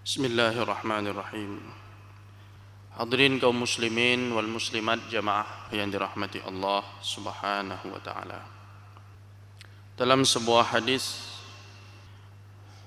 Bismillahirrahmanirrahim. Hadirin kaum muslimin wal muslimat jamaah yang dirahmati Allah Subhanahu wa taala. Dalam sebuah hadis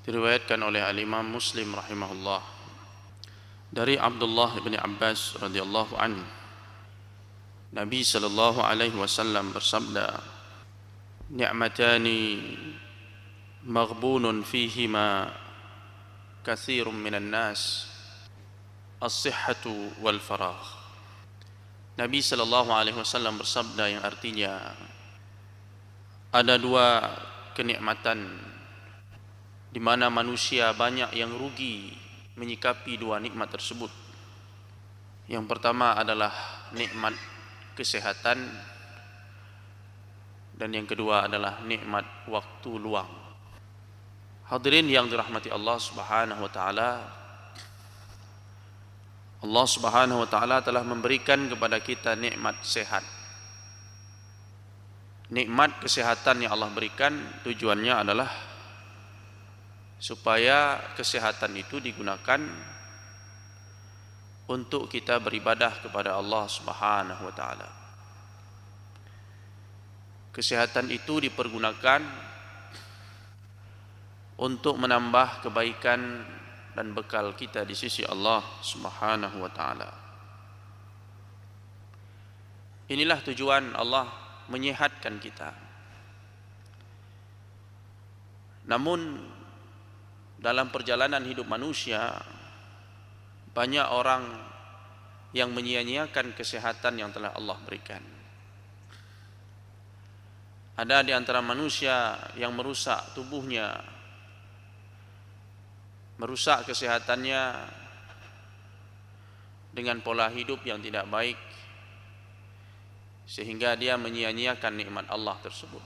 diriwayatkan oleh al-Imam Muslim rahimahullah dari Abdullah bin Abbas radhiyallahu anhu, Nabi sallallahu alaihi wasallam bersabda, "Ni'matani maghbunun fihima katsirun minan nas, as-sihhatu wal faragh." Nabi sallallahu alaihi wasallam bersabda yang artinya ada dua kenikmatan di mana manusia banyak yang rugi menyikapi dua nikmat tersebut. Yang pertama adalah nikmat kesehatan dan yang kedua adalah nikmat waktu luang. Hadirin yang dirahmati Allah Subhanahu wa taala, Allah Subhanahu wa taala telah memberikan kepada kita nikmat sehat. Nikmat kesehatan yang Allah berikan tujuannya adalah supaya kesehatan itu digunakan untuk kita beribadah kepada Allah Subhanahu wa taala. Kesehatan itu dipergunakan untuk menambah kebaikan dan bekal kita di sisi Allah Subhanahu wa taala. Inilah tujuan Allah menyehatkan kita. Namun dalam perjalanan hidup manusia banyak orang yang menyia-nyiakan kesehatan yang telah Allah berikan. Ada di antara manusia yang merusak tubuhnya, merusak kesehatannya dengan pola hidup yang tidak baik, sehingga dia menyia-nyiakan nikmat Allah tersebut.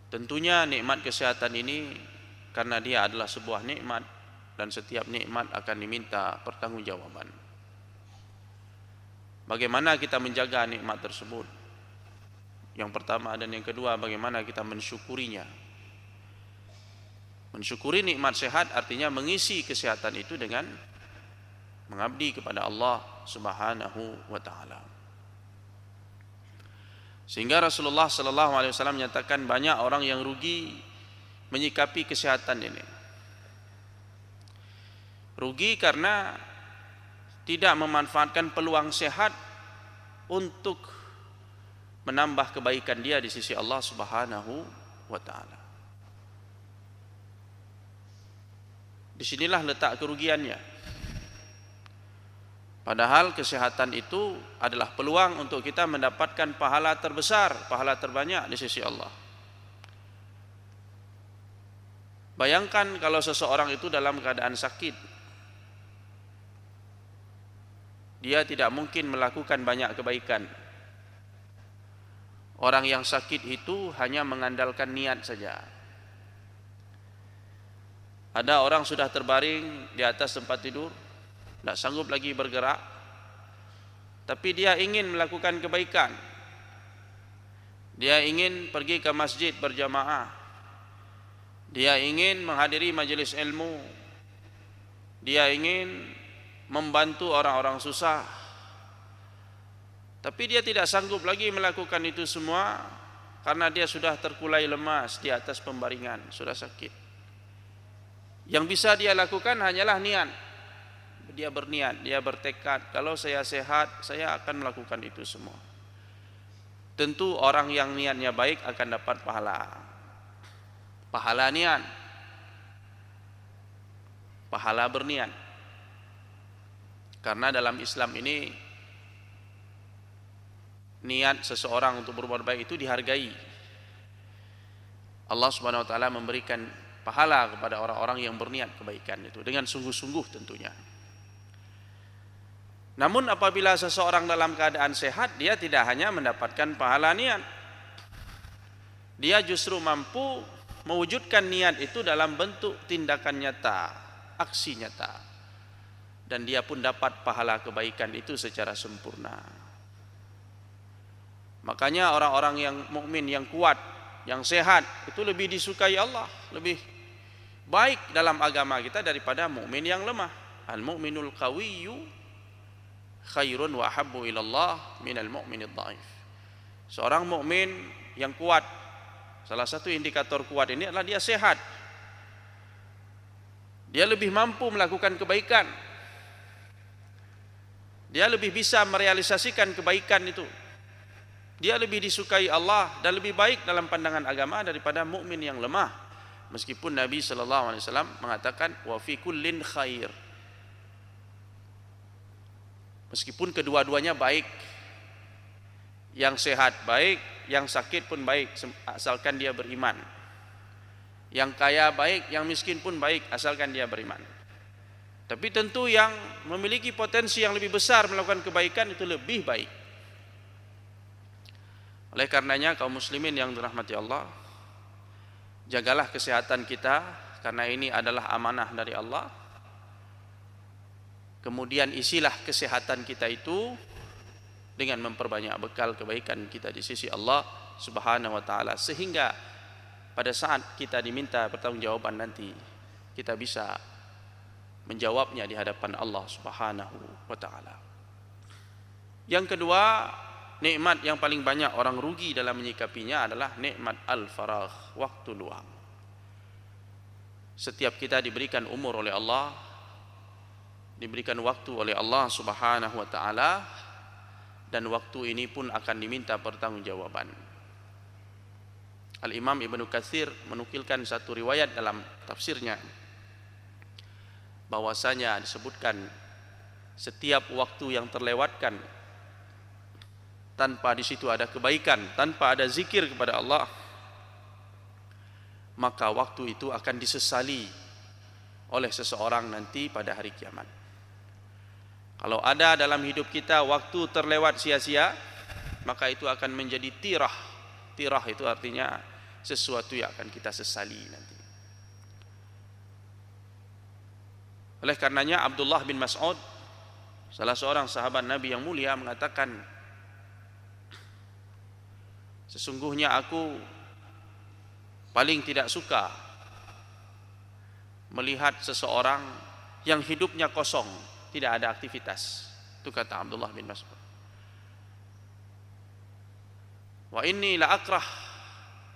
Tentunya nikmat kesehatan ini karena dia adalah sebuah nikmat dan setiap nikmat akan diminta pertanggungjawaban. Bagaimana kita menjaga nikmat tersebut? Yang pertama dan yang kedua, bagaimana kita mensyukurinya? Mensyukuri nikmat sehat artinya mengisi kesehatan itu dengan mengabdi kepada Allah Subhanahu wa taala. Sehingga Rasulullah sallallahu alaihi wasallam menyatakan banyak orang yang rugi menyikapi kesehatan ini. Rugi karena tidak memanfaatkan peluang sehat untuk menambah kebaikan dia di sisi Allah Subhanahu wa taala. Disinilah letak kerugiannya. Padahal kesehatan itu adalah peluang untuk kita mendapatkan pahala terbesar, pahala terbanyak di sisi Allah. Bayangkan kalau seseorang itu dalam keadaan sakit, dia tidak mungkin melakukan banyak kebaikan. Orang yang sakit itu hanya mengandalkan niat saja. Ada orang sudah terbaring di atas tempat tidur, tidak sanggup lagi bergerak, tapi dia ingin melakukan kebaikan. Dia ingin pergi ke masjid berjamaah. Dia ingin menghadiri majelis ilmu. Dia ingin membantu orang-orang susah. Tapi dia tidak sanggup lagi melakukan itu semua karena dia sudah terkulai lemas di atas pembaringan, sudah sakit. Yang bisa dia lakukan hanyalah niat. Dia berniat, dia bertekad, kalau saya sehat, saya akan melakukan itu semua. Tentu orang yang niatnya baik akan dapat pahala. Pahala niat, pahala berniat. Karena dalam Islam ini niat seseorang untuk berbuat baik itu dihargai. Allah Subhanahu wa taala memberikan pahala kepada orang-orang yang berniat kebaikan itu dengan sungguh-sungguh tentunya. Namun apabila seseorang dalam keadaan sehat, dia tidak hanya mendapatkan pahala niat, dia justru mampu mewujudkan niat itu dalam bentuk tindakan nyata, aksi nyata, dan dia pun dapat pahala kebaikan itu secara sempurna. Makanya orang-orang yang mukmin, yang kuat, yang sehat itu lebih disukai Allah, lebih baik dalam agama kita daripada mukmin yang lemah. Al-mu'minul qawiyyu khairun wa habbu ilallah minal mu'minid dhaif. Seorang mukmin yang kuat, salah satu indikator kuat ini adalah dia sehat. Dia lebih mampu melakukan kebaikan. Dia lebih bisa merealisasikan kebaikan itu. Dia lebih disukai Allah dan lebih baik dalam pandangan agama daripada mukmin yang lemah. Meskipun Nabi sallallahu alaihi wasallam mengatakan wa fi kullin khair. Meskipun kedua-duanya baik. Yang sehat baik, yang sakit pun baik asalkan dia beriman. Yang kaya baik, yang miskin pun baik asalkan dia beriman. Tapi tentu yang memiliki potensi yang lebih besar melakukan kebaikan itu lebih baik. Oleh karenanya kaum muslimin yang dirahmati Allah, jagalah kesehatan kita karena ini adalah amanah dari Allah. Kemudian isilah kesehatan kita itu dengan memperbanyak bekal kebaikan kita di sisi Allah Subhanahu wa taala, sehingga pada saat kita diminta pertanggungjawaban nanti kita bisa menjawabnya di hadapan Allah Subhanahu wa taala. Yang kedua, nikmat yang paling banyak orang rugi dalam menyikapinya adalah nikmat al-faragh, waktu luang. Setiap kita diberikan umur oleh Allah, diberikan waktu oleh Allah Subhanahu wa taala, dan waktu ini pun akan diminta pertanggungjawaban. Al-Imam Ibnu Katsir menukilkan satu riwayat dalam tafsirnya bahwasanya disebutkan setiap waktu yang terlewatkan tanpa di situ ada kebaikan, tanpa ada zikir kepada Allah, maka waktu itu akan disesali oleh seseorang nanti pada hari kiamat. Kalau ada dalam hidup kita waktu terlewat sia-sia, maka itu akan menjadi tirah. Tirah itu artinya sesuatu yang akan kita sesali nanti. Oleh karenanya Abdullah bin Mas'ud, salah seorang sahabat Nabi yang mulia, mengatakan, sesungguhnya aku paling tidak suka melihat seseorang yang hidupnya kosong, tidak ada aktivitas. Itu kata Abdullah bin Mas'ud. Wa inni la akrah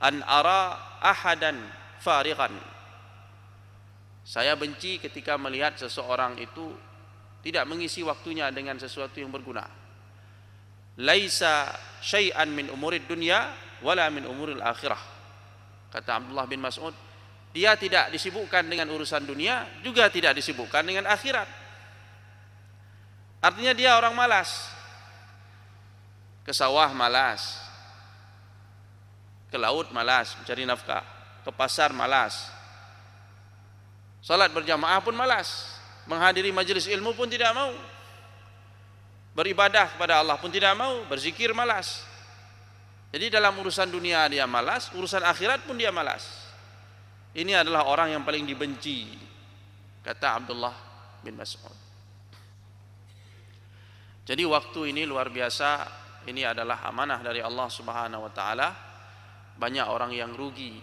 an ara ahadan farighan. Saya benci ketika melihat seseorang itu tidak mengisi waktunya dengan sesuatu yang berguna. Laisa syai'an min umurid dunya wala min umuril akhirah. Kata Abdullah bin Mas'ud, dia tidak disibukkan dengan urusan dunia, juga tidak disibukkan dengan akhirat. Artinya dia orang malas. Ke sawah malas, ke laut malas mencari nafkah, ke pasar malas, salat berjamaah pun malas, menghadiri majelis ilmu pun tidak mau, beribadah kepada Allah pun tidak mau, berzikir malas. Jadi dalam urusan dunia dia malas, urusan akhirat pun dia malas. Ini adalah orang yang paling dibenci, kata Abdullah bin Mas'ud. Jadi waktu ini luar biasa, ini adalah amanah dari Allah Subhanahu wa taala. Banyak orang yang rugi,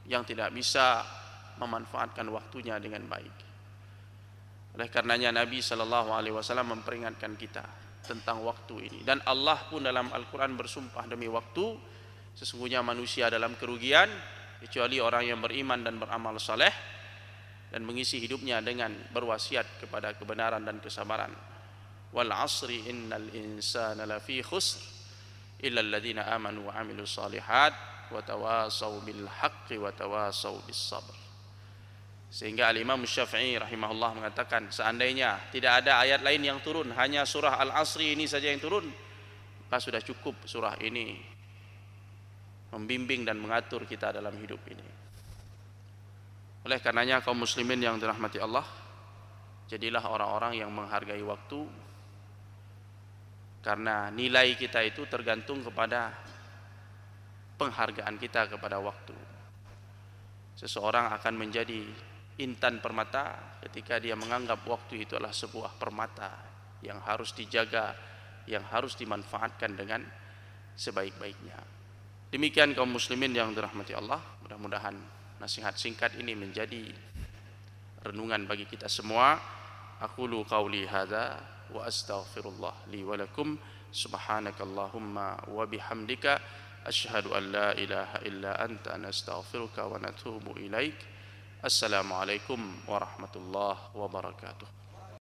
yang tidak bisa memanfaatkan waktunya dengan baik. Oleh karenanya Nabi sallallahu alaihi wasallam memperingatkan kita tentang waktu ini, dan Allah pun dalam Al-Qur'an bersumpah demi waktu, sesungguhnya manusia dalam kerugian kecuali orang yang beriman dan beramal saleh dan mengisi hidupnya dengan berwasiat kepada kebenaran dan kesabaran. Wal 'asri innal insana lafi khusr illa alladziina aamanu wa 'amilus shalihat wa tawassaw bil haqqi wa tawassaw bis sabr. Sehingga Al-Imam Syafi'i rahimahullah mengatakan, seandainya tidak ada ayat lain yang turun, hanya surah Al-Asri ini saja yang turun, maka sudah cukup surah ini membimbing dan mengatur kita dalam hidup ini. Oleh karenanya kaum muslimin yang dirahmati Allah, jadilah orang-orang yang menghargai waktu, karena nilai kita itu tergantung kepada penghargaan kita kepada waktu. Seseorang akan menjadi intan permata ketika dia menganggap waktu itu adalah sebuah permata yang harus dijaga, yang harus dimanfaatkan dengan sebaik-baiknya. Demikian kaum muslimin yang dirahmati Allah, mudah-mudahan nasihat singkat ini menjadi renungan bagi kita semua. Aqulu qauli hadza wa astaghfirullah li wa lakum. Subhanakallahumma wa bihamdika asyhadu an la ilaha illa anta nastaghfiruka wa natubu ilaik. Assalamualaikum warahmatullahi wabarakatuh.